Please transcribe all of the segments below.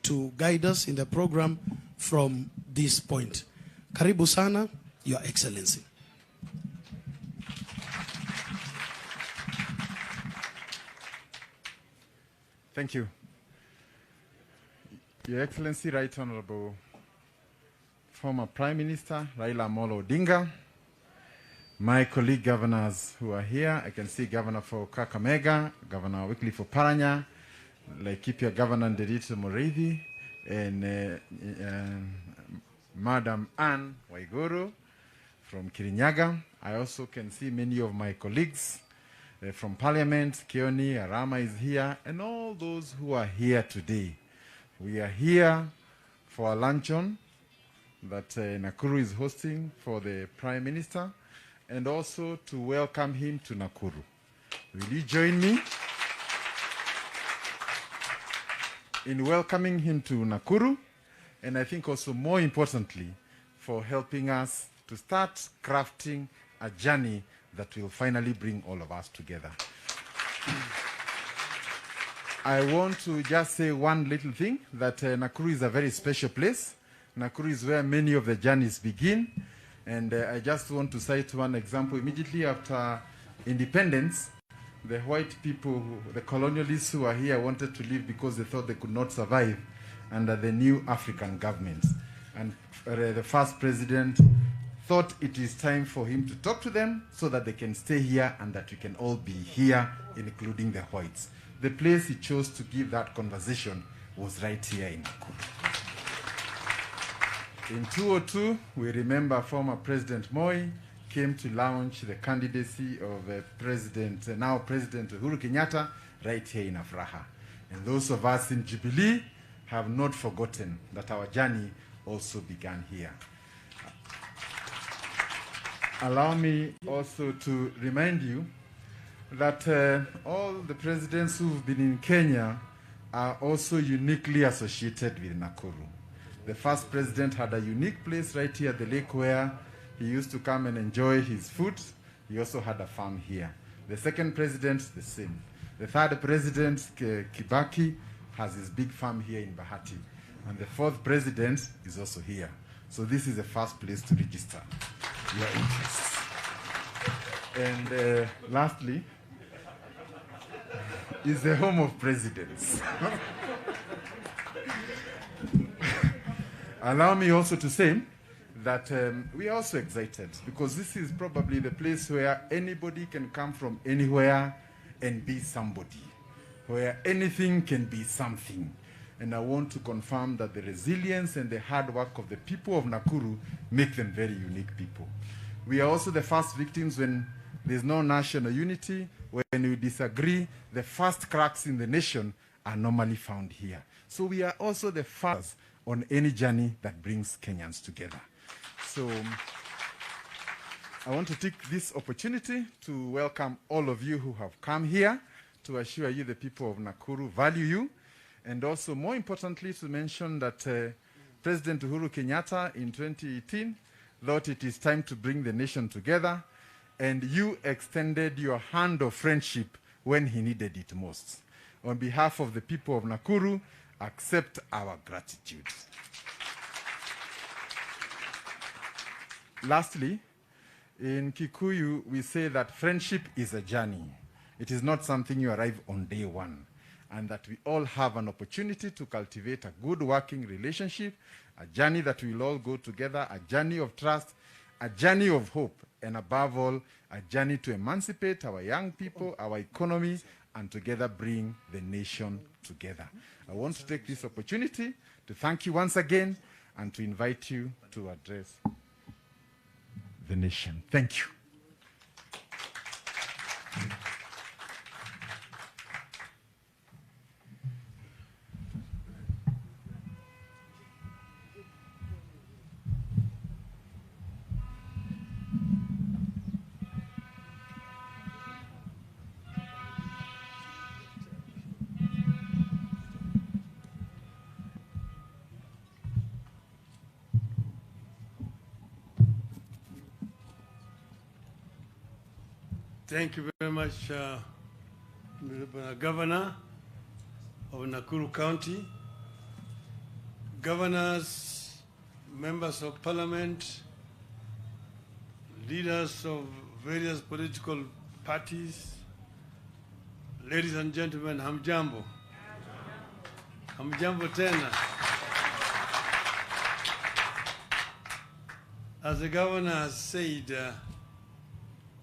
to guide us in the program from this point. Karibu sana, Your Excellency. Thank you. Your Excellency, Right Honorable former Prime Minister Raila Odinga, my colleague governors who are here, I can see Governor for Kakamega, Governor Wycliffe for Paranya, Laikipia Governor Nderitu Mureithi, and Madam Anne Waiguru from Kirinyaga. I also can see many of my colleagues from Parliament. Kioni Arama is here, and all those who are here today. We are here for a luncheon that Nakuru is hosting for the Prime Minister, and also to welcome him to Nakuru. Will you join me in welcoming him to Nakuru, and I think also more importantly, for helping us to start crafting a journey that will finally bring all of us together. I want to just say one little thing, that Nakuru is a very special place. Nakuru is where many of the journeys begin. And I just want to cite one example. Immediately after independence, the white people, the colonialists who are here, wanted to leave because they thought they could not survive under the new African government. And the first president thought it is time for him to talk to them so that they can stay here and that we can all be here, including the whites. The place he chose to give that conversation was right here in Nakuru. In 2002, we remember former President Moi came to launch the candidacy of now President Uhuru Kenyatta right here in Afraha. And those of us in Jubilee have not forgotten that our journey also began here. Allow me also to remind you that all the presidents who've been in Kenya are also uniquely associated with Nakuru. The first president had a unique place right here at the lake where he used to come and enjoy his food. He also had a farm here. The second president, the same. The third president, Kibaki, has his big farm here in Bahati. And the fourth president is also here. So this is the first place to register your interests. And lastly, is the home of presidents. Allow me also to say that we are also excited because this is probably the place where anybody can come from anywhere and be somebody, where anything can be something. And I want to confirm that the resilience and the hard work of the people of Nakuru make them very unique people. We are also the first victims when there's no national unity. When we disagree, the first cracks in the nation are normally found here. So we are also the first on any journey that brings Kenyans together. So I want to take this opportunity to welcome all of you who have come here, to assure you the people of Nakuru value you, and also more importantly to mention that President Uhuru Kenyatta in 2018 thought it is time to bring the nation together, and you extended your hand of friendship when he needed it most. On behalf of the people of Nakuru, accept our gratitude. Lastly, in Kikuyu, we say that friendship is a journey. It is not something you arrive on day one, and that we all have an opportunity to cultivate a good working relationship, a journey that we will all go together, a journey of trust, a journey of hope, and above all, a journey to emancipate our young people, our economy, and together bring the nation together. I want to take this opportunity to thank you once again and to invite you to address the nation. Thank you. Thank you very much, Governor of Nakuru County. governors, members of parliament, leaders of various political parties, ladies and gentlemen, hamjambo. Hamjambo tena. As the governor has said,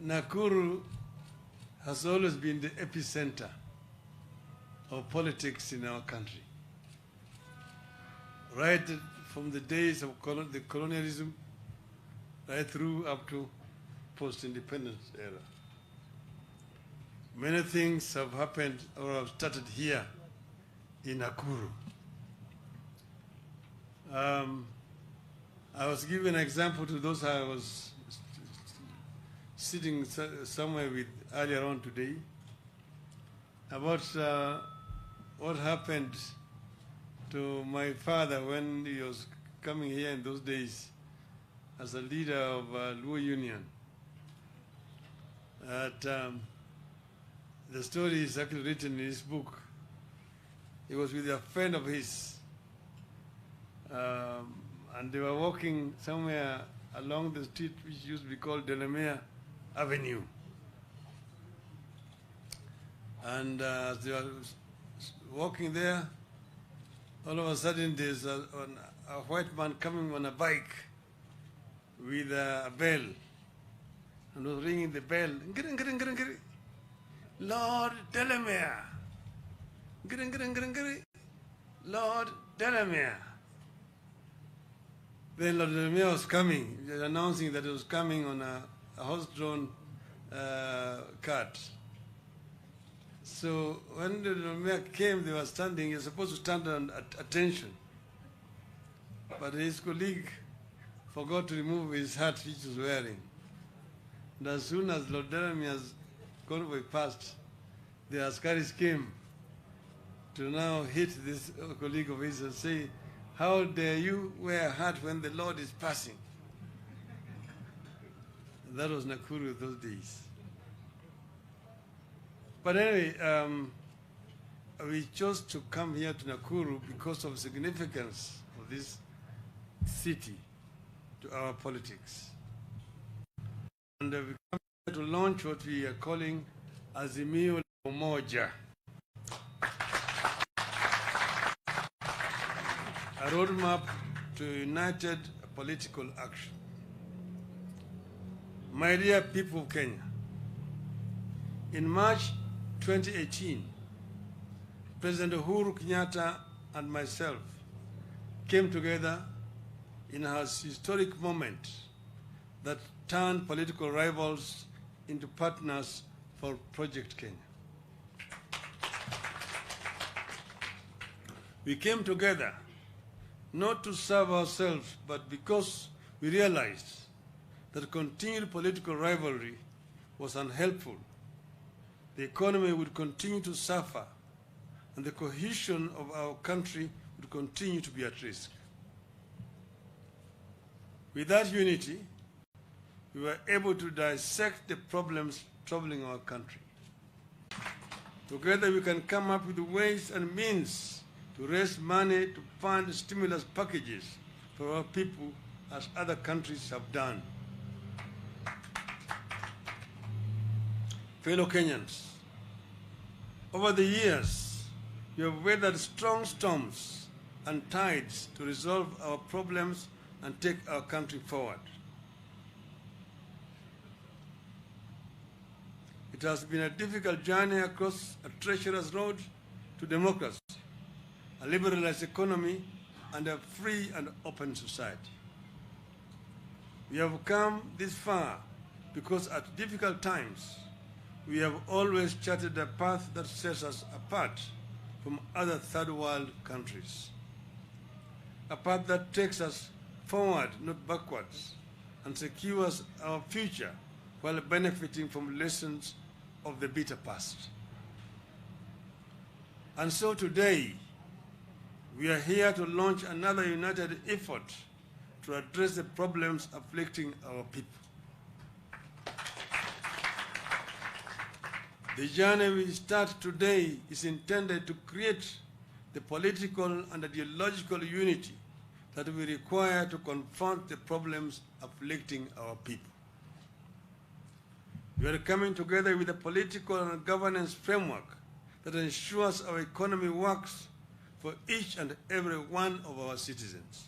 Nakuru has always been the epicenter of politics in our country. Right from the days of the colonialism, right through up to post-independence era. Many things have happened or have started here in Nakuru. I was giving an example to those I was sitting somewhere with earlier on today about what happened to my father when he was coming here in those days as a leader of Luo Union. The story is actually written in his book. He was with a friend of his, and they were walking somewhere along the street which used to be called Delamere Avenue. And as they were walking there, all of a sudden there's a white man coming on a bike with a bell, and was ringing the bell. Lord Delamere. Lord Delamere. Then Lord Delamere was coming, announcing that he was coming on a horse-drawn cart. So when the Delamere came, they were standing. He was supposed to stand on attention. But his colleague forgot to remove his hat which he was wearing. And as soon as Lord Delamere's convoy passed, the Askaris came to now hit this colleague of his and say, how dare you wear a hat when the Lord is passing? And that was Nakuru those days. But anyway, we chose to come here to Nakuru because of the significance of this city to our politics. And we come here to launch what we are calling Azimio la Umoja, a roadmap to united political action. My dear people of Kenya, in March 2018, President Uhuru Kenyatta and myself came together in a historic moment that turned political rivals into partners for Project Kenya. We came together not to serve ourselves, but because we realized that continued political rivalry was unhelpful. The economy would continue to suffer, and the cohesion of our country would continue to be at risk. With that unity, we were able to dissect the problems troubling our country. Together we can come up with ways and means to raise money to fund stimulus packages for our people as other countries have done. Fellow Kenyans, over the years, we have weathered strong storms and tides to resolve our problems and take our country forward. It has been a difficult journey across a treacherous road to democracy, a liberalized economy, and a free and open society. We have come this far because at difficult times, we have always charted a path that sets us apart from other third world countries. A path that takes us forward, not backwards, and secures our future while benefiting from lessons of the bitter past. And so today, we are here to launch another united effort to address the problems afflicting our people. The journey we start today is intended to create the political and ideological unity that we require to confront the problems afflicting our people. We are coming together with a political and governance framework that ensures our economy works for each and every one of our citizens.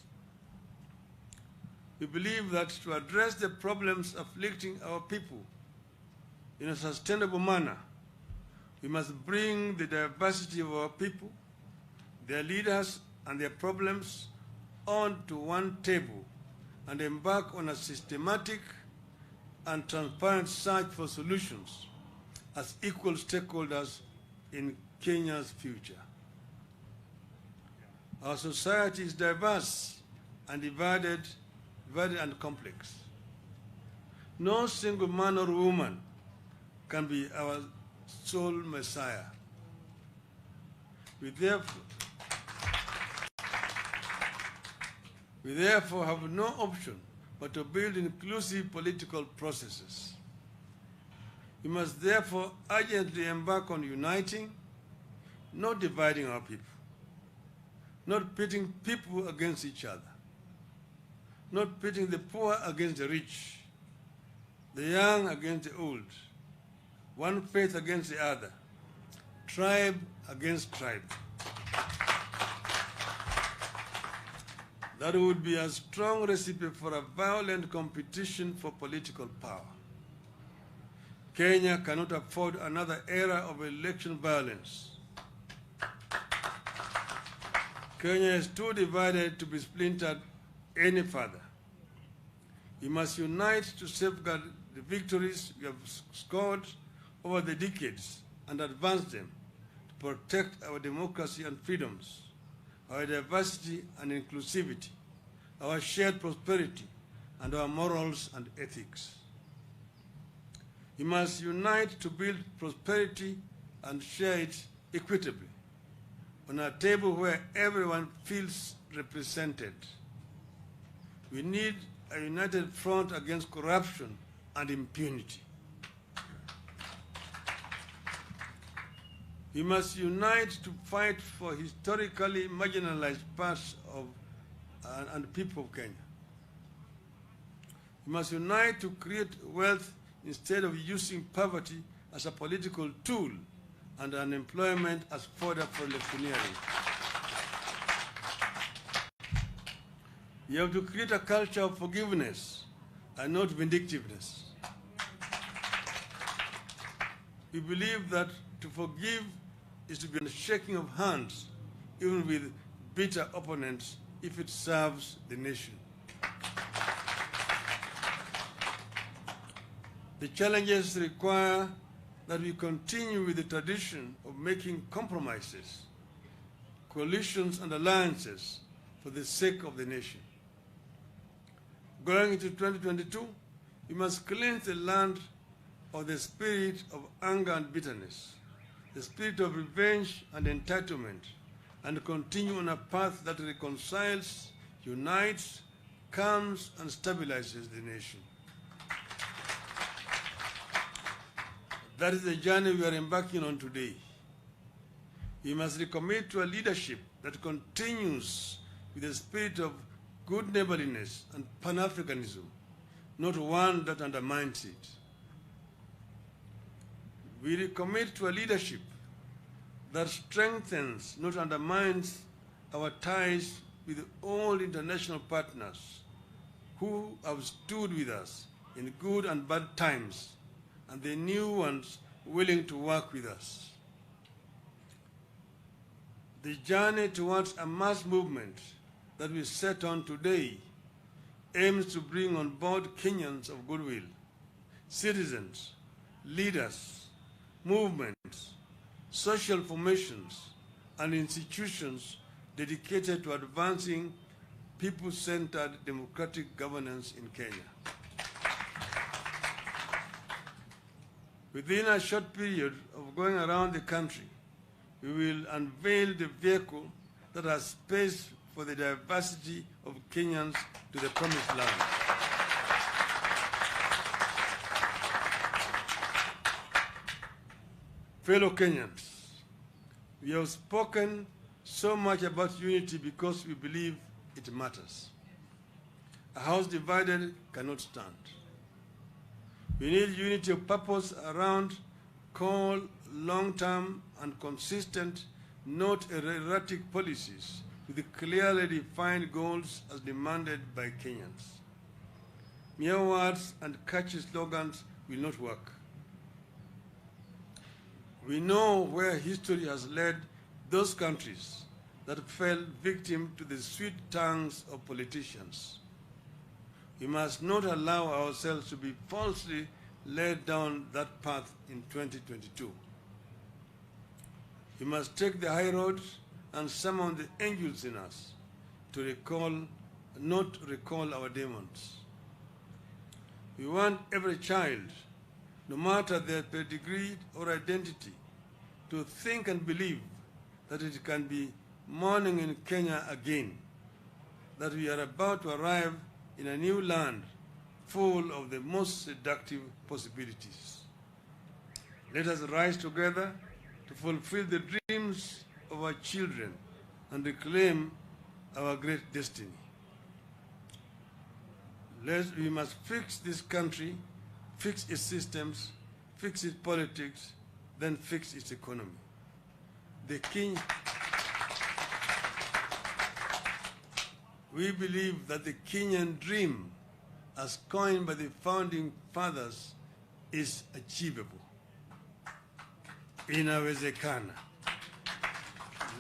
We believe that to address the problems afflicting our people in a sustainable manner, we must bring the diversity of our people, their leaders, and their problems onto one table and embark on a systematic and transparent search for solutions as equal stakeholders in Kenya's future. Our society is diverse and divided and complex. No single man or woman can be our sole messiah. We therefore have no option but to build inclusive political processes. We must therefore urgently embark on uniting, not dividing our people, not pitting people against each other, not pitting the poor against the rich, the young against the old, one faith against the other, tribe against tribe. That would be a strong recipe for a violent competition for political power. Kenya cannot afford another era of election violence. Kenya is too divided to be splintered any further. We must unite to safeguard the victories we have scored over the decades and advance them to protect our democracy and freedoms, our diversity and inclusivity, our shared prosperity, and our morals and ethics. We must unite to build prosperity and share it equitably on a table where everyone feels represented. We need a united front against corruption and impunity. We must unite to fight for historically marginalized parts of and people of Kenya. We must unite to create wealth instead of using poverty as a political tool and unemployment as fodder for electioneering. We have to create a culture of forgiveness and not vindictiveness. We believe that to forgive is to be a shaking of hands, even with bitter opponents, if it serves the nation. The challenges require that we continue with the tradition of making compromises, coalitions, and alliances for the sake of the nation. Going into 2022, we must cleanse the land of the spirit of anger and bitterness, the spirit of revenge and entitlement, and continue on a path that reconciles, unites, calms, and stabilizes the nation. That is the journey we are embarking on today. We must recommit to a leadership that continues with the spirit of good neighborliness and Pan-Africanism, not one that undermines it. We recommit to a leadership that strengthens, not undermines, our ties with all international partners who have stood with us in good and bad times, and the new ones willing to work with us. The journey towards a mass movement that we set on today aims to bring on board Kenyans of goodwill, citizens, leaders, movements, social formations, and institutions dedicated to advancing people-centered democratic governance in Kenya. Within a short period of going around the country, we will unveil the vehicle that has space for the diversity of Kenyans to the promised land. Fellow Kenyans, we have spoken so much about unity because we believe it matters. A house divided cannot stand. We need unity of purpose around core, long-term and consistent, not erratic policies with clearly defined goals as demanded by Kenyans. Mere words and catchy slogans will not work. We know where history has led those countries that fell victim to the sweet tongues of politicians. We must not allow ourselves to be falsely led down that path in 2022. We must take the high road and summon the angels in us to not recall our demons. We want every child, no matter their pedigree or identity, to think and believe that it can be morning in Kenya again, that we are about to arrive in a new land full of the most seductive possibilities. Let us rise together to fulfill the dreams of our children and reclaim our great destiny. We must fix this country, fix its systems, fix its politics, then fix its economy. We believe that the Kenyan dream, as coined by the founding fathers, is achievable. Inawezekana.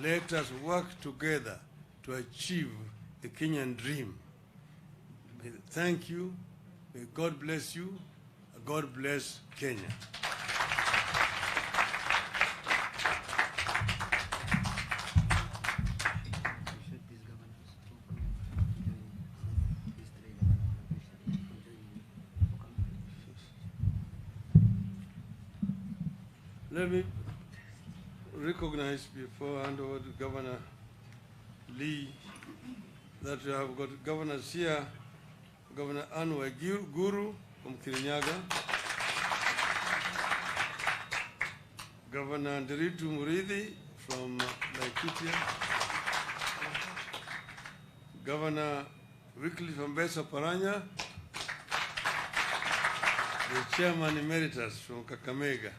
Let us work together to achieve the Kenyan dream. Thank you. May God bless you. God bless Kenya. Let me recognize before I hand over to Governor Lee that we have got governors here, Governor Anwar Guru from Kirinyaga, Governor Nderitu Murithi from Laikipia, Governor Wycliffe Ambesa Paranya, the Chairman Emeritus from Kakamega.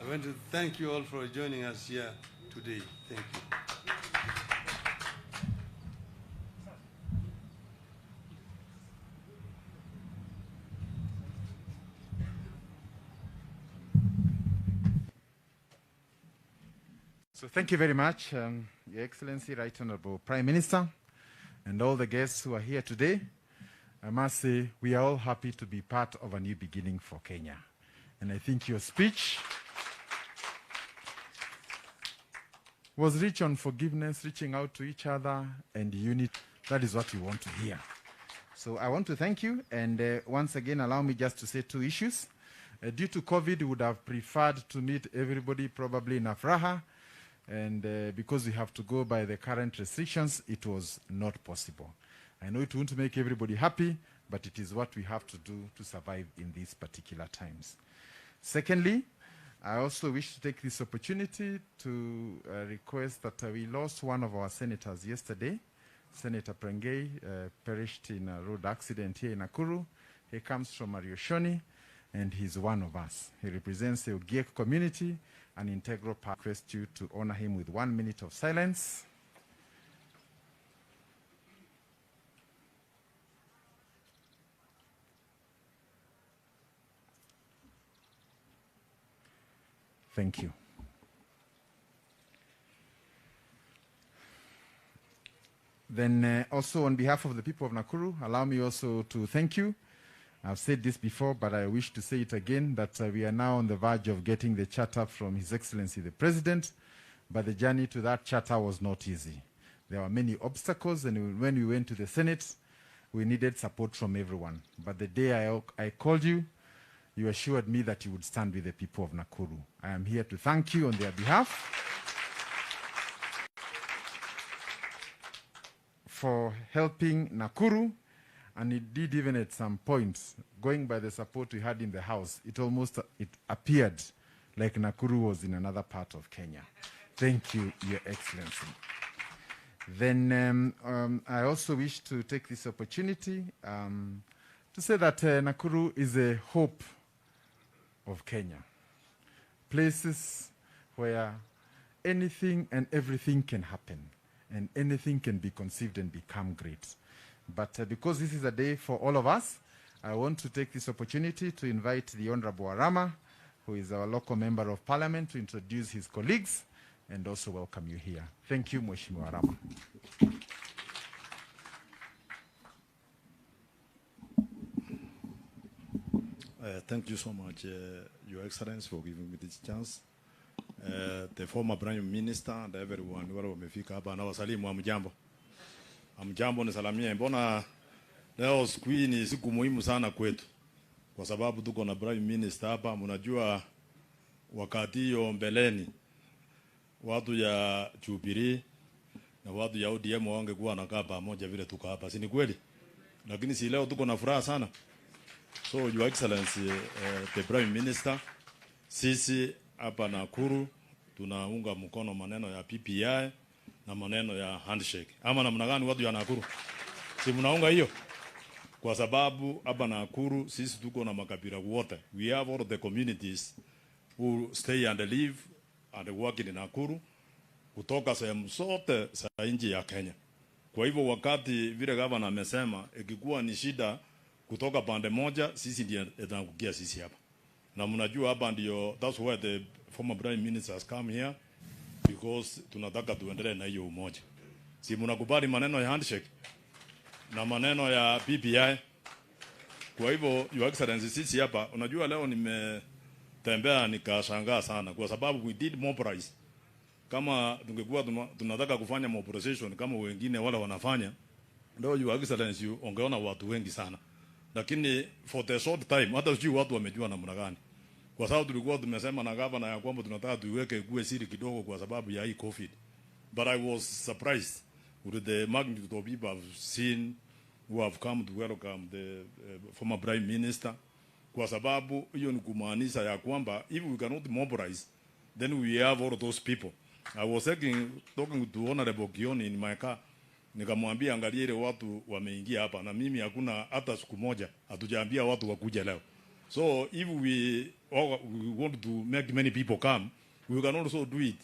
I want to thank you all for joining us here today. Thank you. So thank you very much, Your Excellency, Right Honorable Prime Minister, and all the guests who are here today. I must say we are all happy to be part of a new beginning for Kenya. And I think your speech was rich on forgiveness, reaching out to each other, and unity. That is what we want to hear. So I want to thank you, and once again, allow me just to say two issues. Due to COVID, we would have preferred to meet everybody probably in Afraha, and because we have to go by the current restrictions, it was not possible. I know it won't make everybody happy, but it is what we have to do to survive in these particular times. Secondly, I also wish to take this opportunity to request that we lost one of our senators yesterday. Senator Prengei perished in a road accident here in Nakuru. He comes from Arioshoni, and he's one of us. He represents the Ogiek community, an integral part. I request you to honor him with 1 minute of silence. Thank you. Then also on behalf of the people of Nakuru, allow me also to thank you. I've said this before, but I wish to say it again, that we are now on the verge of getting the charter from His Excellency the President, but the journey to that charter was not easy. There were many obstacles, and when we went to the Senate, we needed support from everyone. But the day I called you, you assured me that you would stand with the people of Nakuru. I am here to thank you on their behalf for helping Nakuru, and indeed even at some points, going by the support we had in the House, it appeared like Nakuru was in another part of Kenya. Thank you, Your Excellency. Then I also wish to take this opportunity to say that Nakuru is a hope of Kenya. Places where anything and everything can happen and anything can be conceived and become great. But because this is a day for all of us, I want to take this opportunity to invite the Honorable Arama, who is our local member of parliament, to introduce his colleagues and also welcome you here. Thank you, Mheshimiwa Arama. Thank you so much, Your Excellency, for giving me this chance. The former Prime Minister and everyone wale wamefika hapa na wasalimu hamjambo. Hamjambo ni salamia. Mbona leo siku hii ni siku muhimu sana kwetu. Kwa sababu tuko na Prime Minister hapa, mnajua wakati hiyo mbeleni watu ya Jubilee na watu ya ODM wangekuwa wanakaa pamoja vile tuko hapa. Si ni kweli? Lakini si leo tuko na furaha sana. So Your Excellency, the Prime Minister, sisi hapa Nakuru tunaunga mkono maneno ya PPI na maneno ya handshake. Ama namna gani watu ya Nakuru? Si mnaunga hiyo? Kwa sababu hapa Nakuru sisi tuko na makabila wote. We have all the communities who stay and live and work in Nakuru kutoka sehemu zote za nchi ya Kenya. Kwa hivyo wakati vile gavana amesema ikikuwa ni shida kutoka pande moja, sisi ndiye tunakugia sisi hapa. Na mnajua hapa ndio, that's why the former Prime Minister has come here, because tunataka tuendelee na hiyo umoja. Si mnakubali maneno ya handshake na maneno ya PPI. Kwa hivyo Your Excellency, sisi hapa unajua leo nimetembea nikashangaa sana kwa sababu we did mobilize. Kama tungekuwa tunataka kufanya mobilization kama wengine wala wanafanya, ndio Your Excellency ungeona watu wengi sana. Lakini for the short time hata sijui watu wamejua namna gani. Kwa sababu tulikuwa tumesema na gavana ya kwamba tunataka tuiweke kuwe siri kidogo kwa sababu ya hii COVID. But I was surprised with the magnitude of people I've seen who have come to welcome the former Prime Minister. Kwa sababu hiyo ni kumaanisha ya kwamba if we cannot mobilize, then we have all those people. I was talking to Honorable Gioni in my car. Nikamwambia angalia ile watu wameingia hapa na mimi hakuna hata siku moja hatujaambia watu wakuja leo. So if we want to make many people come, we can also do it.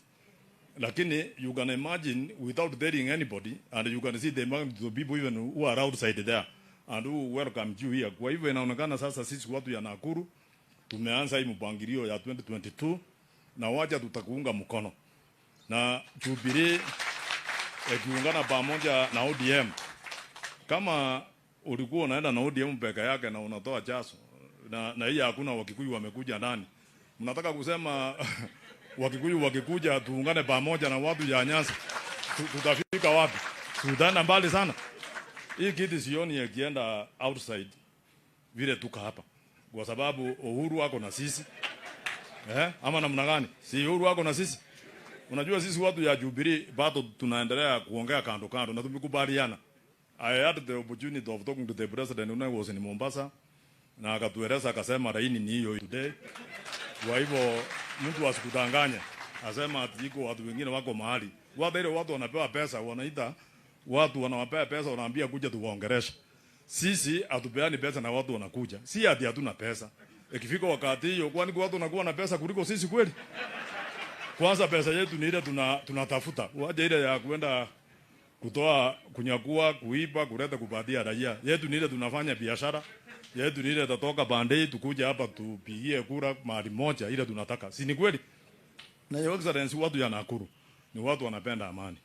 Lakini you can imagine without telling anybody, and you can see the amount of people even who are outside there and who welcome you here. Kwa hivyo inaonekana sasa sisi watu ya Nakuru tumeanza hii mpangilio ya 2022 na wacha tutakuunga mkono. Na Jubilee kiungana pamoja na ODM. Kama ulikuwa unaenda na ODM peke yake na unatoa jaso na hii hakuna Wakikuyu wamekuja ndani. Mnataka kusema Wakikuyu wakikuja tuungane pamoja na watu ya Nyanza. Tutafika wapi? Tutaenda mbali sana. Hii kitu sioni yakienda outside vile tuka hapa. Kwa sababu Uhuru wako na sisi. Ama namna gani? Si Uhuru wako na sisi. Unajua sisi watu ya Jubilee bado tunaendelea kuongea kando kando na tumekubaliana. I had the opportunity of talking to the president when I was in Mombasa na akatueleza akasema laini ni hiyo today. Kwa hivyo mtu asikudanganye. Asema ati iko watu wengine wako mahali. Watu wanapewa pesa, wanaita watu wanawapea pesa wanaambia kuja tuwaongeleshe. Sisi hatupeani pesa na watu wanakuja. Si ati hatuna pesa. Ikifika wakati hiyo kwani watu wanakuwa na pesa kuliko sisi kweli? Kwanza pesa yetu ni ile tunatafuta. Waje ile ya kwenda kutoa kunyakua, kuiba, kuleta kupatia raia. Yetu ni ile tunafanya biashara. Yetu ni ile tatoka bandei tukuja hapa tupigie kura mahali moja ile tunataka. Si ni kweli? Na Your Excellency watu ya Nakuru ni watu wanapenda amani.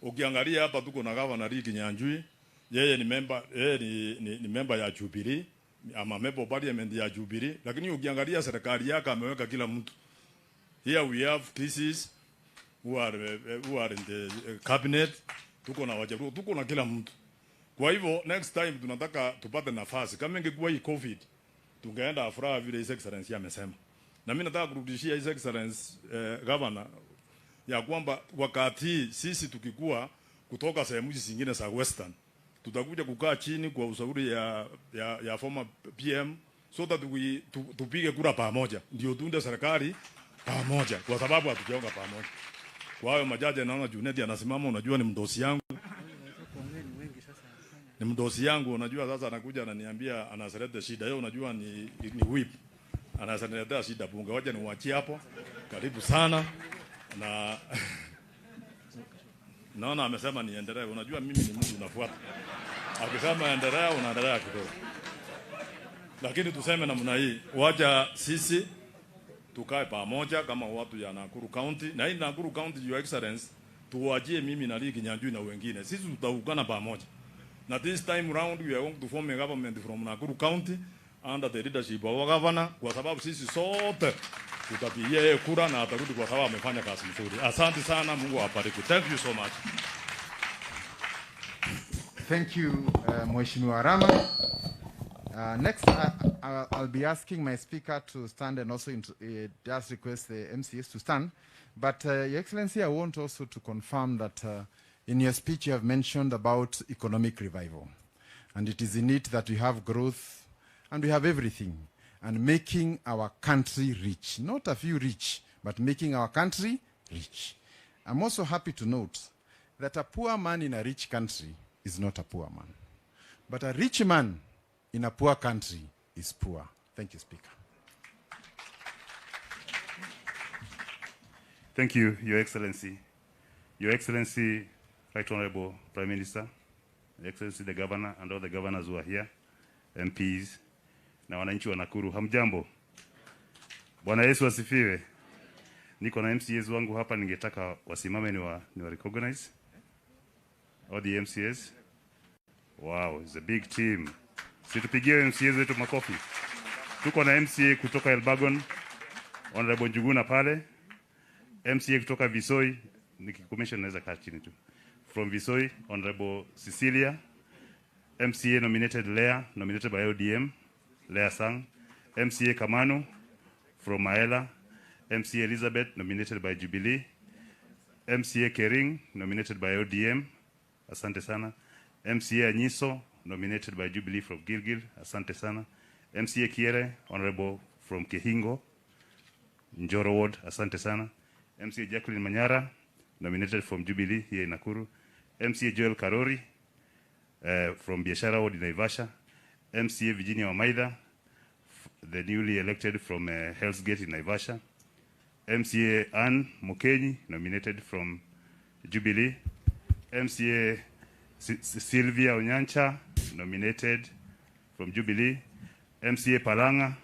Ukiangalia hapa tuko na Governor Ricky Nyanjui, yeye ni member ya Jubilee, ama member of parliament ya Jubilee, lakini ukiangalia serikali yake ameweka kila mtu. Here we have pieces who are in the cabinet, tuko na wajabu, tuko na kila mtu. Kwa hivyo next time tunataka tupate nafasi. Kama ingekuwa hii COVID, tungeenda afraha vile His Excellency amesema. Na mimi nataka kurudishia His Excellency governor ya kwamba wakati sisi tukikuwa kutoka sehemu zingine za Western, tutakuja kukaa chini kwa ushauri ya former PM so that tupige kura pamoja. Ndio tunde serikali pamoja kwa sababu hatujaonga pamoja. Kwa hiyo majaji naona Junet anasimama, unajua ni mdosi yangu. Ni mdosi yangu, unajua sasa anakuja ananiambia anaseleta shida. Yeye unajua ni whip. Anaseleta shida bunge. Wacha niwaachie hapo. Karibu sana. Na naona amesema niendelee. Unajua mimi ni mtu nafuata. Akisema endelea unaendelea kidogo. Lakini tuseme namna hii, wacha sisi tukae pamoja kama watu ya Nakuru County. Na hii Nakuru County, Your Excellency, tuwajie mimi na Ligi Nyanjui na wengine. Sisi tutaungana pamoja. Na this time round we are going to form a government from Nakuru County under the leadership of our governor, kwa sababu sisi sote tutapigia yeye kura na atarudi kwa sababu amefanya kazi nzuri. Asante sana, Mungu awabariki. Thank you so much. Thank you, Mheshimiwa Rama. Next, I'll be asking my speaker to stand and also just request the MCS to stand. But, Your Excellency, I want also to confirm that in your speech you have mentioned about economic revival. And it is in it that we have growth and we have everything. And making our country rich. Not a few rich, but making our country rich. I'm also happy to note that a poor man in a rich country is not a poor man. But a rich man in a poor country is poor. Thank you, Speaker. Thank you, Your Excellency. Your Excellency, Right Honorable Prime Minister, Your Excellency the Governor and all the governors who are here, MPs, na wananchi wa Nakuru, hamjambo. Bwana Yesu asifiwe. Niko na MCAs wangu hapa, ningetaka wasimame ni wa recognize. All the MCAs. Wow, it's a big team. Situpigie MCAs wetu makofi. Tuko na MCA kutoka Elbagon, Honorable Njuguna pale. MCA kutoka Visoi, nikikomesha naweza kaa chini tu. From Visoi, Honorable Cecilia. MCA nominated Lea, nominated by ODM, Lea Sang. MCA Kamanu from Maela. MCA Elizabeth, nominated by Jubilee. MCA Kering, nominated by ODM, asante sana. MCA Anyiso, nominated by Jubilee from Gilgil, asante sana. MCA Kiere, Honorable from Kehingo, Njoro Ward, asante sana. MCA Jacqueline Manyara, nominated from Jubilee here in Nakuru. MCA Joel Karori, from Biashara Ward in Naivasha. MCA Virginia Wamaida, the newly elected from Hell's Gate in Naivasha. MCA Ann Mukenyi, nominated from Jubilee. MCA Sylvia Onyancha, nominated from Jubilee. MCA Palanga,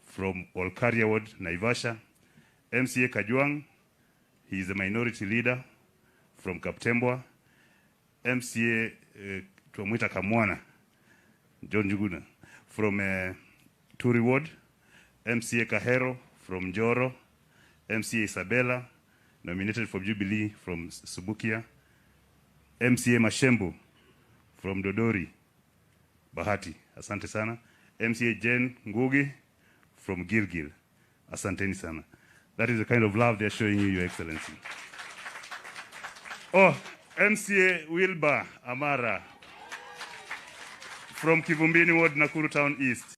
from Olkaria Ward, Naivasha. MCA Kajwang, he is a minority leader from Kaptembwa. MCA Tuamwita Kamwana, John Njuguna, from Turi Ward. MCA Kahero, from Njoro. MCA Isabella, nominated from Jubilee from Subukia. MCA Mashembu, from Dodori, Bahati, asante sana. MCA Jen Ngugi, from Gilgil, asanteni sana. That is the kind of love they're showing you, Your Excellency. Oh, MCA Wilbur Amara, from Kivumbini Ward, Nakuru Town East.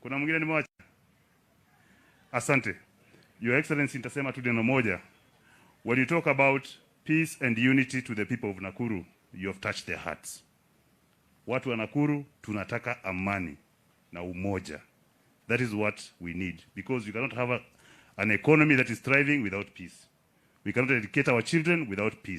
Kuna mwingine nimewacha? Asante. Your Excellency, nitasema tu neno moja. When you talk about peace and unity to the people of Nakuru, you have touched their hearts. Watu wa Nakuru tunataka amani na umoja. That is what we need, because you cannot have an economy that is thriving without peace. We cannot educate our children without peace.